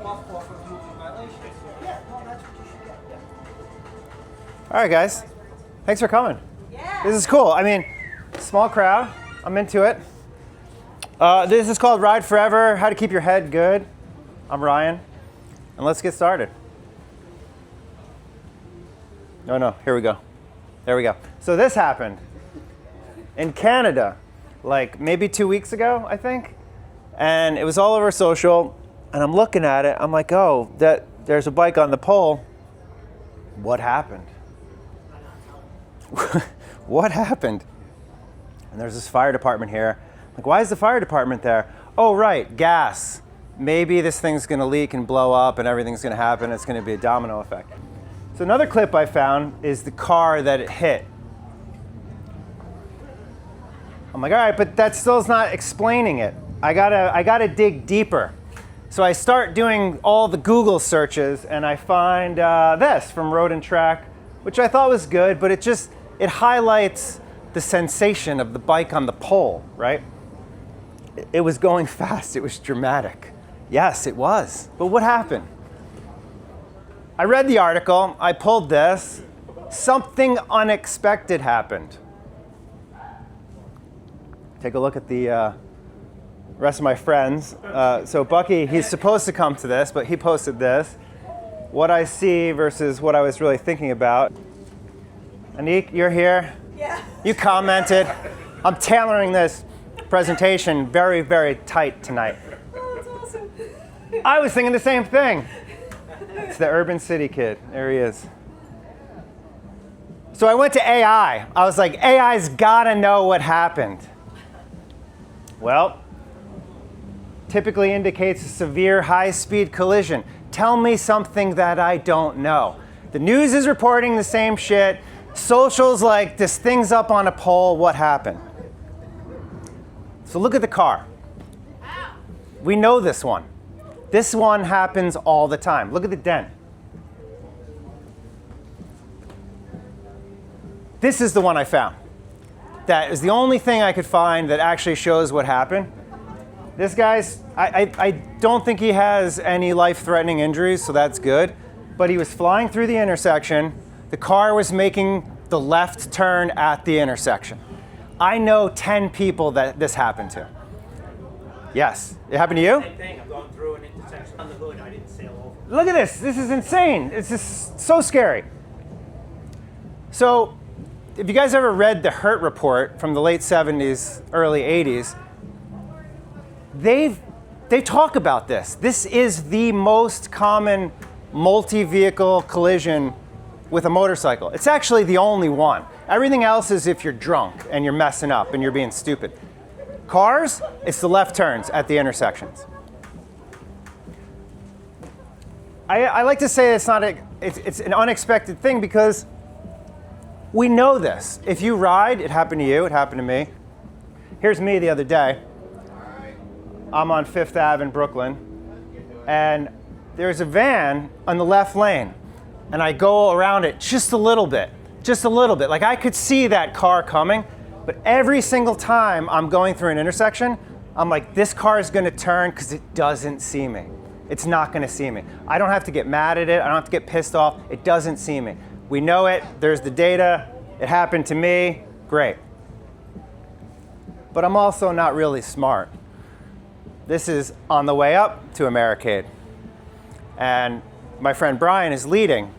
All right, guys. Thanks for coming. Yeah. This is cool. I mean, small crowd. I'm into it. This is called Ride Forever, How to Keep Your Head Good. I'm Ryan. And let's get started. No, here we go. There we go. So this happened in Canada, like maybe 2 weeks ago, I think. And it was all over social. And I'm looking at it. I'm like, oh, there's a bike on the pole. What happened? What happened? And there's this fire department here. Like, why is the fire department there? Oh, right, gas. Maybe this thing's gonna leak and blow up and everything's gonna happen. It's gonna be a domino effect. So another clip I found is the car that it hit. I'm like, all right, but that still is not explaining it. I gotta dig deeper. So I start doing all the Google searches and I find this from Road and Track, which I thought was good, but it highlights the sensation of the bike on the pole, right? It was going fast, it was dramatic. Yes, it was, but what happened? I read the article, I pulled this, something unexpected happened. Take a look at the rest of my friends. So Bucky, he's supposed to come to this, but he posted this. What I see versus what I was really thinking about. Anik, you're here. Yeah. You commented. I'm tailoring this presentation very, very tight tonight. Oh, that's awesome. I was thinking the same thing. It's the Urban City kid. There he is. So I went to AI. I was like, AI's gotta know what happened. Well, typically indicates a severe high-speed collision. Tell me something that I don't know. The news is reporting the same shit. Social's like, this thing's up on a pole, what happened? So look at the car. We know this one. This one happens all the time. Look at the dent. This is the one I found. That is the only thing I could find that actually shows what happened. This guy's, I don't think he has any life-threatening injuries, so that's good. But he was flying through the intersection. The car was making the left turn at the intersection. I know 10 people that this happened to. Yes, it happened to you? Same thing, I'm going through an intersection on the hood, I didn't sail over. Look at this, this is insane. It's just so scary. So, if you guys ever read the Hurt Report from the late 70s, early 80s, they talk about this. This is the most common multi-vehicle collision with a motorcycle. It's actually the only one. Everything else is if you're drunk and you're messing up and you're being stupid. Cars, it's the left turns at the intersections. I like to say it's an unexpected thing because we know this. If you ride, it happened to you, it happened to me. Here's me the other day. I'm on 5th Ave in Brooklyn, and there's a van on the left lane, and I go around it just a little bit. Like I could see that car coming, but every single time I'm going through an intersection, I'm like, this car is gonna turn because it doesn't see me. It's not gonna see me. I don't have to get mad at it, I don't have to get pissed off, it doesn't see me. We know it, there's the data, it happened to me, great. But I'm also not really smart. This is on the way up to Americade. And my friend Brian is leading.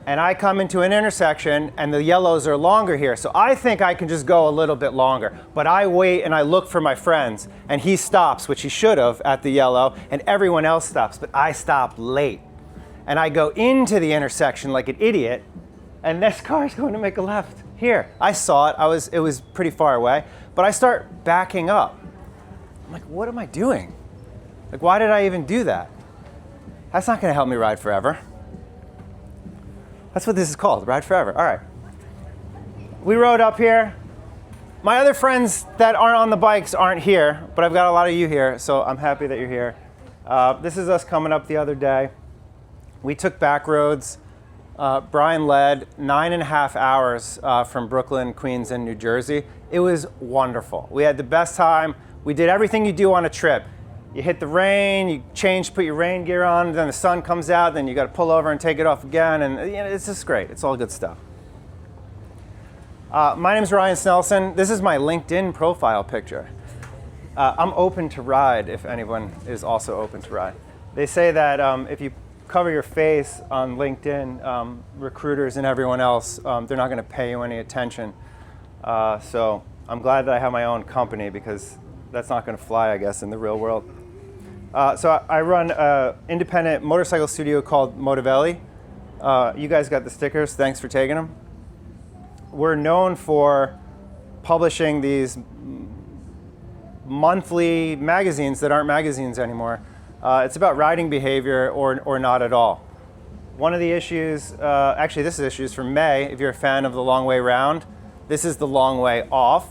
And I come into an intersection and the yellows are longer here. So I think I can just go a little bit longer. But I wait and I look for my friends and he stops, which he should have at the yellow, and everyone else stops, but I stop late. And I go into the intersection like an idiot, and this car is going to make a left here. I saw it, it was pretty far away, but I start backing up. I'm like, what am I doing? Like, why did I even do that? That's not gonna help me ride forever. That's what this is called, Ride Forever. All right. We rode up here. My other friends that aren't on the bikes aren't here, but I've got a lot of you here, so I'm happy that you're here. This is us coming up the other day. We took back roads. Brian led 9.5 hours from Brooklyn, Queens, and New Jersey. It was wonderful. We had the best time. We did everything you do on a trip. you hit the rain, you change, put your rain gear on, then the sun comes out, then you got to pull over and take it off again, and you know, it's just great. It's all good stuff. My name is Ryan Snelson. This is my LinkedIn profile picture. I'm open to ride if anyone is also open to ride. They say that if you cover your face on LinkedIn, recruiters and everyone else, they're not going to pay you any attention. So I'm glad that I have my own company because that's not going to fly, I guess, in the real world. So I run an independent motorcycle studio called Motoveli. You guys got the stickers. Thanks for taking them. We're known for publishing these monthly magazines that aren't magazines anymore. It's about riding behavior or not at all. One of the issues, actually this is issues from May, if you're a fan of The Long Way Round, this is The Long Way Off.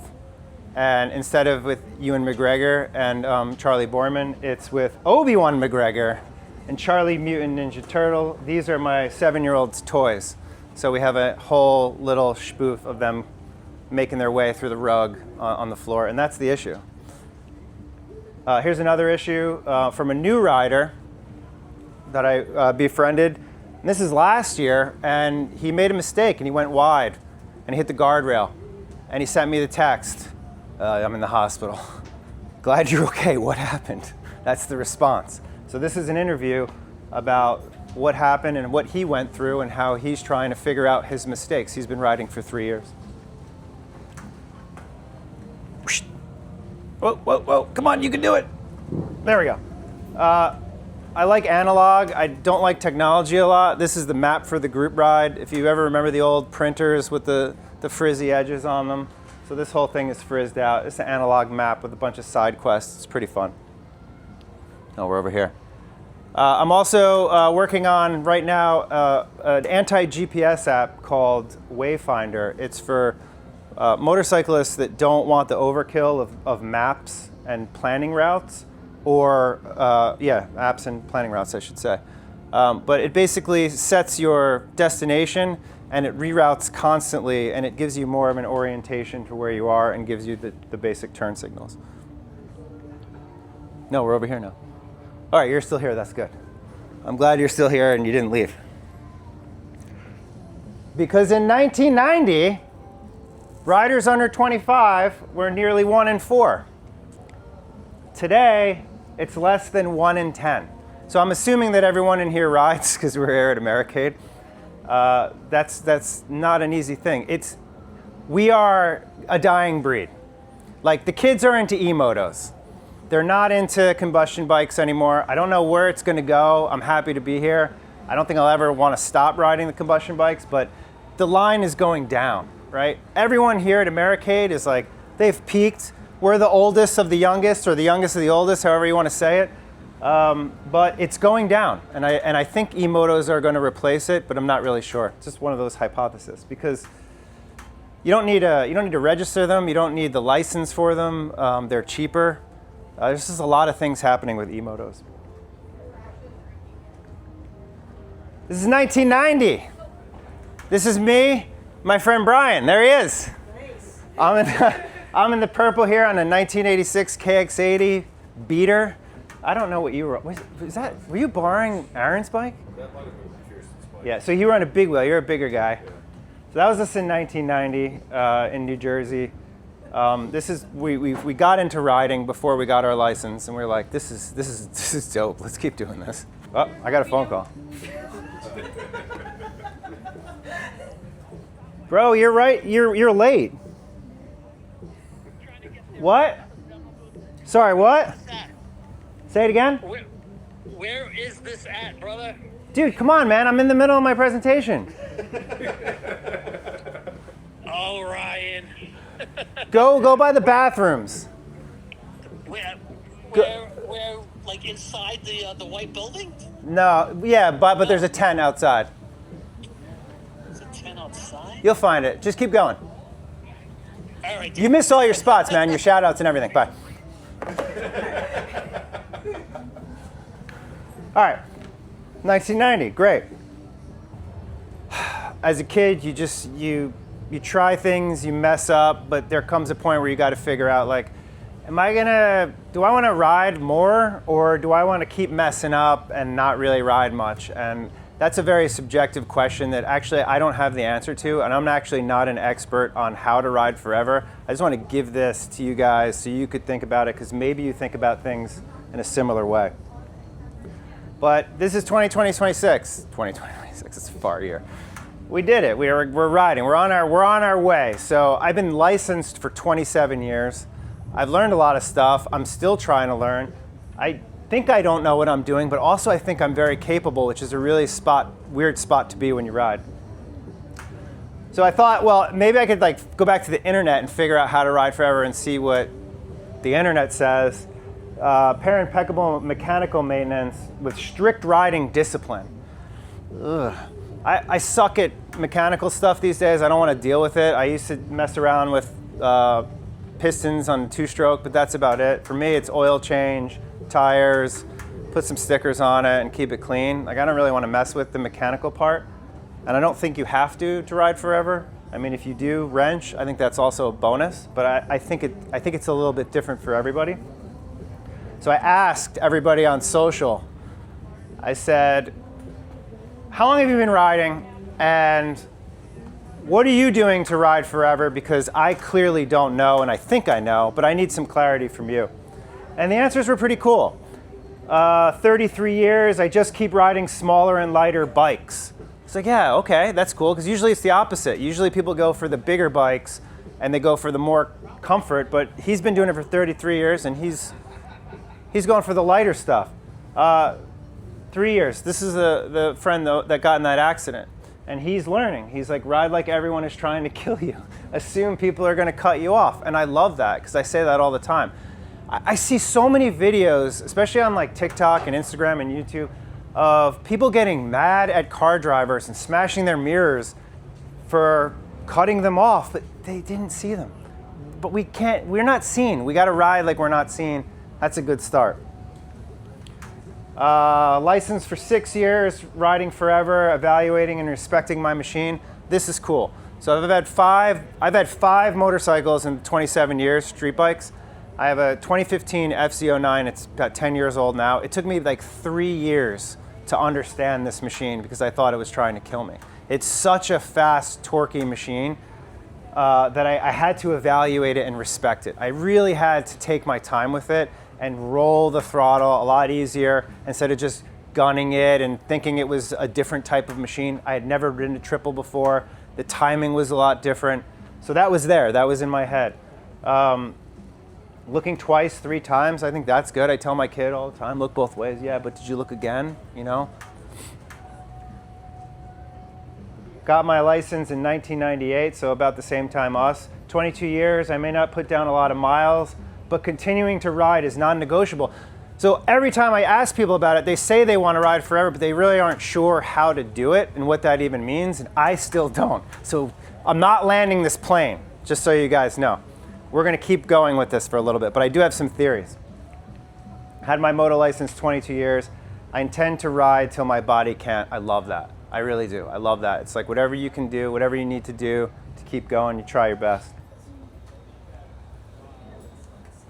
And instead of with Ewan McGregor and Charlie Borman, it's with Obi-Wan McGregor and Charlie Mutant Ninja Turtle. These are my 7-year-old's toys. So we have a whole little spoof of them making their way through the rug on the floor, and that's the issue. Here's another issue from a new rider that I befriended. And this is last year, and he made a mistake, and he went wide, and he hit the guardrail, and he sent me the text. I'm in the hospital. Glad you're okay. What happened? That's the response. So this is an interview about what happened and what he went through and how he's trying to figure out his mistakes. He's been riding for 3 years. Whoa, whoa, whoa. Come on, you can do it. There we go. I like analog. I don't like technology a lot. This is the map for the group ride. If you ever remember the old printers with the frizzy edges on them. So this whole thing is frizzed out. It's an analog map with a bunch of side quests. It's pretty fun. Oh, we're over here. I'm also working on, right now, an anti-GPS app called Wayfinder. It's for motorcyclists that don't want the overkill of maps and planning routes, or, apps and planning routes, I should say. But it basically sets your destination and it reroutes constantly, and it gives you more of an orientation to where you are and gives you the basic turn signals. No, we're over here now. All right, you're still here, that's good. I'm glad you're still here and you didn't leave. Because in 1990, riders under 25 were nearly 1 in 4. Today, it's less than 1 in 10. So I'm assuming that everyone in here rides because we're here at Americade. That's not an easy thing. We are a dying breed. Like, the kids are into e-motos. They're not into combustion bikes anymore. I don't know where it's going to go. I'm happy to be here. I don't think I'll ever want to stop riding the combustion bikes, but the line is going down, right? Everyone here at Americade is like, they've peaked. We're the oldest of the youngest, or the youngest of the oldest, however you want to say it. But it's going down, and I think e-motos are going to replace it, but I'm not really sure. It's just one of those hypotheses, because you don't need to register them. You don't need the license for them. They're cheaper. There's just a lot of things happening with e-motos. This is 1990. This is me, my friend Brian. There he is. Nice. I'm in the purple here on a 1986 KX80 beater. I don't know what you were. Were you borrowing Aaron's bike? That might have been Pearson's bike. Yeah. So you were on a big wheel. You're a bigger guy. So that was us in 1990 in New Jersey. We got into riding before we got our license, and we were like, this is dope. Let's keep doing this. Oh, I got a phone call. Bro, you're right. You're late. What? Sorry, what? Say it again. Where is this at, brother? Dude, come on, man. I'm in the middle of my presentation. Oh, Ryan. Go by the bathrooms. Where, like inside the white building? No, yeah, but there's a tent outside. There's a tent outside? You'll find it. Just keep going. All right. You missed all your spots, man. Your shout outs and everything. Bye. All right. 1990. Great. As a kid, you try things, you mess up, but there comes a point where you got to figure out, like, do I want to ride more, or do I want to keep messing up and not really ride much? And that's a very subjective question that actually I don't have the answer to, and I'm actually not an expert on how to ride forever. I just want to give this to you guys so you could think about it, because maybe you think about things in a similar way. But this is 2026. 2026, it's a far year. We did it. We're riding. We're on our way. So I've been licensed for 27 years. I've learned a lot of stuff. I'm still trying to learn. I think I don't know what I'm doing, but also I think I'm very capable, which is a really weird spot to be when you ride. So I thought, well, maybe I could go back to the internet and figure out how to ride forever and see what the internet says. Pair impeccable mechanical maintenance with strict riding discipline. Ugh. I suck at mechanical stuff these days. I don't want to deal with it. I used to mess around with pistons on two-stroke, but that's about it. For me, it's oil change, tires, put some stickers on it and keep it clean. I don't really want to mess with the mechanical part. And I don't think you have to ride forever. I mean, if you do wrench, I think that's also a bonus, but I think it's a little bit different for everybody. So I asked everybody on social, I said, how long have you been riding, and what are you doing to ride forever? Because I clearly don't know, and I think I know, but I need some clarity from you. And the answers were pretty cool. 33 years, I just keep riding smaller and lighter bikes. It's like, yeah, okay, that's cool, because usually it's the opposite. Usually people go for the bigger bikes, and they go for the more comfort, but he's been doing it for 33 years, and he's going for the lighter stuff. 3 years. This is the friend that got in that accident. And he's learning. He's like, ride like everyone is trying to kill you. Assume people are going to cut you off. And I love that, because I say that all the time. I see so many videos, especially on TikTok and Instagram and YouTube, of people getting mad at car drivers and smashing their mirrors for cutting them off, but they didn't see them. But we're not seen. We got to ride like we're not seen. That's a good start. Licensed for 6 years, riding forever, evaluating and respecting my machine. This is cool. So I've had five motorcycles in 27 years, street bikes. I have a 2015 FZ09. It's about 10 years old now. It took me 3 years to understand this machine because I thought it was trying to kill me. It's such a fast, torquey machine that I had to evaluate it and respect it. I really had to take my time with it and roll the throttle a lot easier instead of just gunning it and thinking it was a different type of machine. I had never ridden a triple before. The timing was a lot different. So that was there. That was in my head. Looking twice, 3 times, I think that's good. I tell my kid all the time, look both ways. Yeah, but did you look again? Got my license in 1998, so about the same time us. 22 years, I may not put down a lot of miles, but continuing to ride is non-negotiable. So every time I ask people about it, they say they want to ride forever, but they really aren't sure how to do it and what that even means, and I still don't. So I'm not landing this plane, just so you guys know. We're going to keep going with this for a little bit, but I do have some theories. Had my moto license 22 years. I intend to ride till my body can't. I love that. I really do. I love that. It's like whatever you can do, whatever you need to do to keep going, you try your best.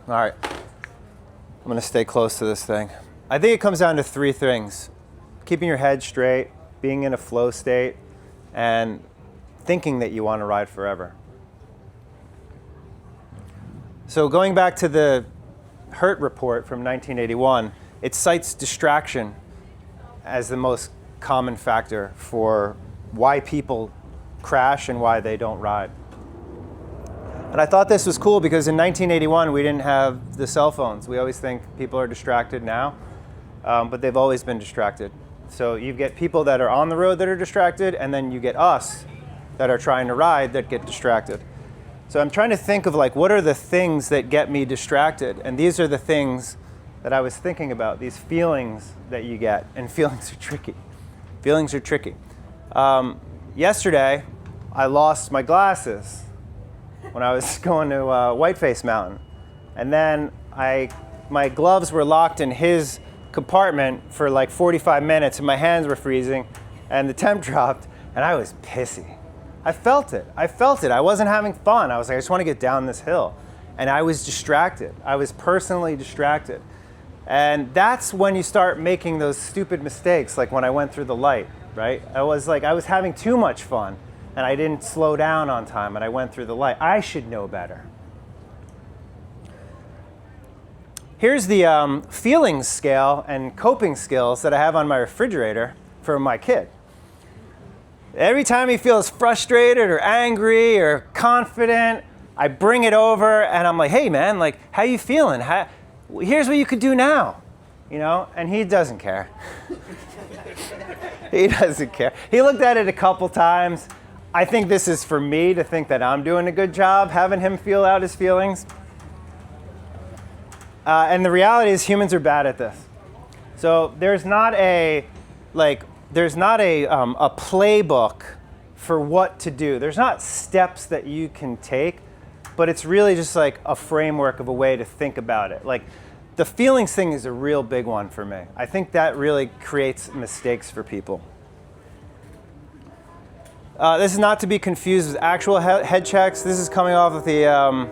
All right. I'm going to stay close to this thing. I think it comes down to 3 things. Keeping your head straight, being in a flow state, and thinking that you want to ride forever. So going back to the HURT report from 1981, it cites distraction as the most common factor for why people crash and why they don't ride. And I thought this was cool because in 1981 we didn't have the cell phones. We always think people are distracted now, but they've always been distracted. So you get people that are on the road that are distracted, and then you get us that are trying to ride that get distracted. So I'm trying to think of what are the things that get me distracted, and these are the things that I was thinking about, these feelings that you get, and feelings are tricky. Feelings are tricky. Yesterday, I lost my glasses when I was going to Whiteface Mountain, and then my gloves were locked in his compartment for 45 minutes, and my hands were freezing, and the temp dropped, and I was pissy. I felt it. I wasn't having fun. I was like, I just want to get down this hill. and I was distracted. I was personally distracted. And that's when you start making those stupid mistakes, like when I went through the light, right? I was having too much fun, and I didn't slow down on time, and I went through the light. I should know better. Here's the feelings scale and coping skills that I have on my refrigerator for my kid. Every time he feels frustrated or angry or confident, I bring it over and I'm like, hey man, like, how you feeling? Here's what you could do now, you know? And he doesn't care. He doesn't care. He looked at it a couple times. I think this is for me to think that I'm doing a good job having him feel out his feelings. And the reality is humans are bad at this. So there's not a playbook for what to do. There's not steps that you can take, but it's really just like a framework of a way to think about it. Like the feelings thing is a real big one for me. I think that really creates mistakes for people. This is not to be confused with actual head checks. This is coming off of the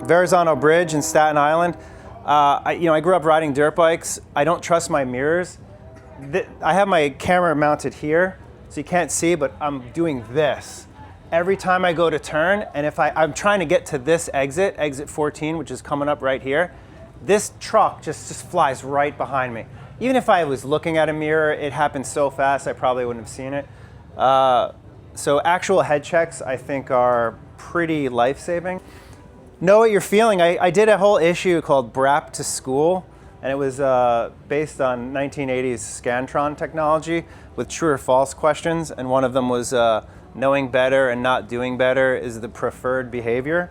Verrazano Bridge in Staten Island. I grew up riding dirt bikes. I don't trust my mirrors. I have my camera mounted here, so you can't see, but I'm doing this every time I go to turn. And if I'm trying to get to this exit 14, which is coming up right here, this truck just flies right behind me. Even if I was looking at a mirror, it happened so fast I probably wouldn't have seen it. So actual head checks, I think, are pretty life-saving. Know what you're feeling. I did a whole issue called BRAP to School, and it was based on 1980s Scantron technology with true or false questions, and one of them was knowing better and not doing better is the preferred behavior.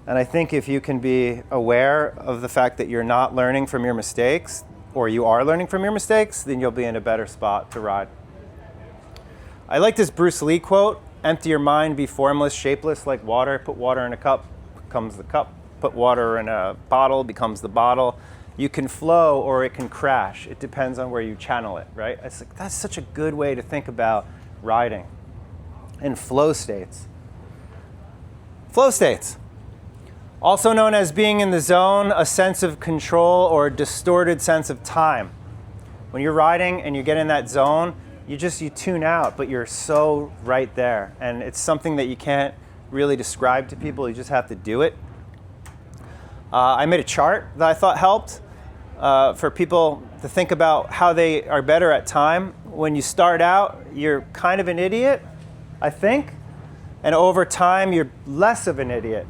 And I think if you can be aware of the fact that you're not learning from your mistakes, or you are learning from your mistakes, then you'll be in a better spot to ride. I like this Bruce Lee quote, empty your mind, be formless, shapeless like water, put water in a cup, becomes the cup, put water in a bottle, becomes the bottle. You can flow or it can crash. It depends on where you channel it, right? It's like, that's such a good way to think about riding. In flow states. Flow states, also known as being in the zone, a sense of control or a distorted sense of time. When you're riding and you get in that zone, you tune out, but you're so right there. And it's something that you can't really describe to people, you just have to do it. I made a chart that I thought helped for people to think about how they are better at time. When you start out, you're kind of an idiot, I think. And over time, you're less of an idiot.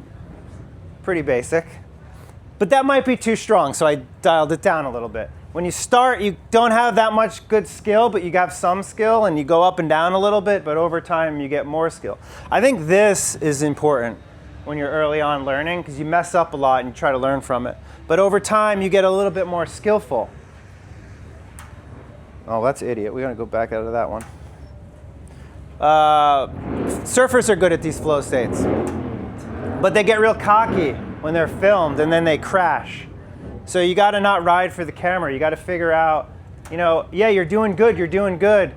Pretty basic. But that might be too strong, so I dialed it down a little bit. When you start, you don't have that much good skill, but you have some skill, and you go up and down a little bit, but over time, you get more skill. I think this is important when you're early on learning, because you mess up a lot and you try to learn from it. But over time, you get a little bit more skillful. Oh, that's idiot. We're going to go back out of that one. Surfers are good at these flow states, but they get real cocky when they're filmed, and then they crash. So you got to not ride for the camera. You got to figure out, yeah, you're doing good.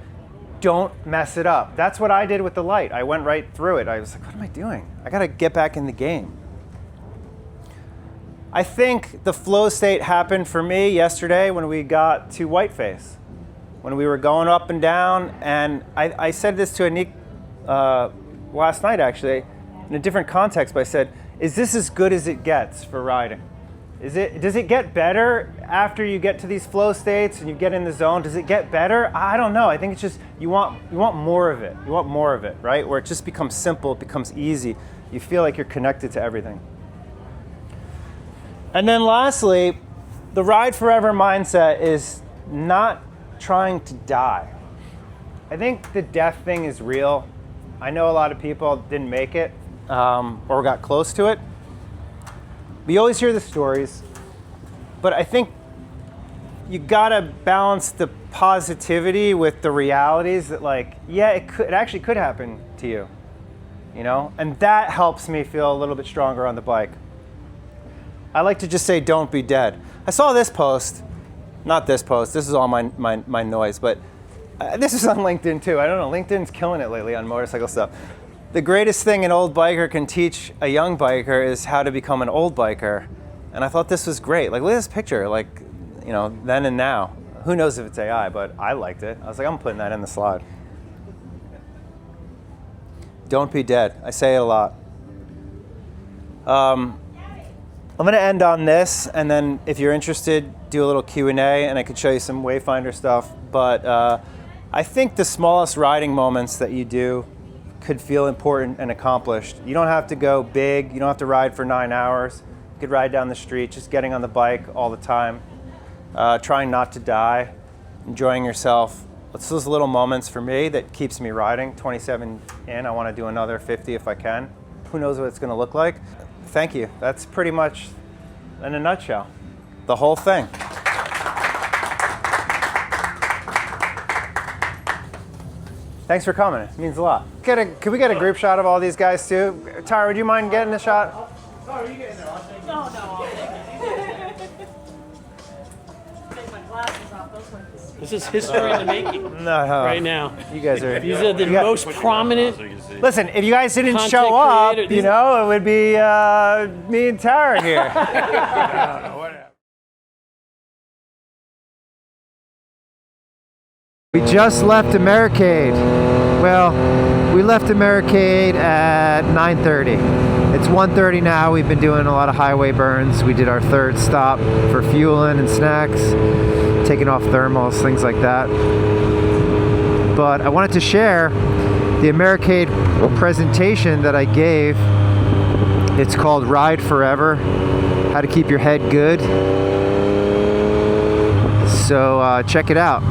Don't mess it up. That's what I did with the light. I went right through it. I was like, what am I doing? I got to get back in the game. I think the flow state happened for me yesterday when we got to Whiteface, when we were going up and down. And I said this to Anik last night, actually, in a different context, but I said, is this as good as it gets for riding? Does it get better after you get to these flow states and you get in the zone? Does it get better? I don't know. I think it's just you want more of it. You want more of it, right? Where it just becomes simple, it becomes easy. You feel like you're connected to everything. And then lastly, the ride forever mindset is not trying to die. I think the death thing is real. I know a lot of people didn't make it or got close to it. We always hear the stories, but I think you gotta balance the positivity with the realities that, like, yeah, it actually could happen to you, and that helps me feel a little bit stronger on the bike. I like to just say, don't be dead. I saw this post, not this post, this is all my noise, but this is on LinkedIn too. I don't know, LinkedIn's killing it lately on motorcycle stuff. The greatest thing an old biker can teach a young biker is how to become an old biker. And I thought this was great. Like, look at this picture, like, you know, then and now. Who knows if it's AI, but I liked it. I was like, I'm putting that in the slide. Don't be dead. I say it a lot. I'm gonna end on this, and then if you're interested, do a little Q&A, and I could show you some Wayfinder stuff. But I think the smallest riding moments that you do could feel important and accomplished. You don't have to go big. You don't have to ride for 9 hours. You could ride down the street, just getting on the bike all the time, trying not to die, enjoying yourself. It's those little moments for me that keeps me riding. 27 in, I want to do another 50 if I can. Who knows what it's going to look like? Thank you. That's pretty much, in a nutshell, the whole thing. Thanks for coming. It means a lot. Can we get a group shot of all these guys too? Tyra, would you mind getting a shot? Sorry, you getting there? I'll take it. No, I'll take it. Take my glasses off. Those ones. This is history in the making No. right now. You guys are. These are the most prominent. Listen, if you guys didn't Content show up, creator, you these- know, it would be me and Tara here. We just left Americade. Well, we left Americade at 9:30. It's 1:30 now. We've been doing a lot of highway burns. We did our third stop for fueling and snacks, taking off thermals, things like that. But I wanted to share the Americade presentation that I gave. It's called Ride Forever, How to Keep Your Head Good. So check it out.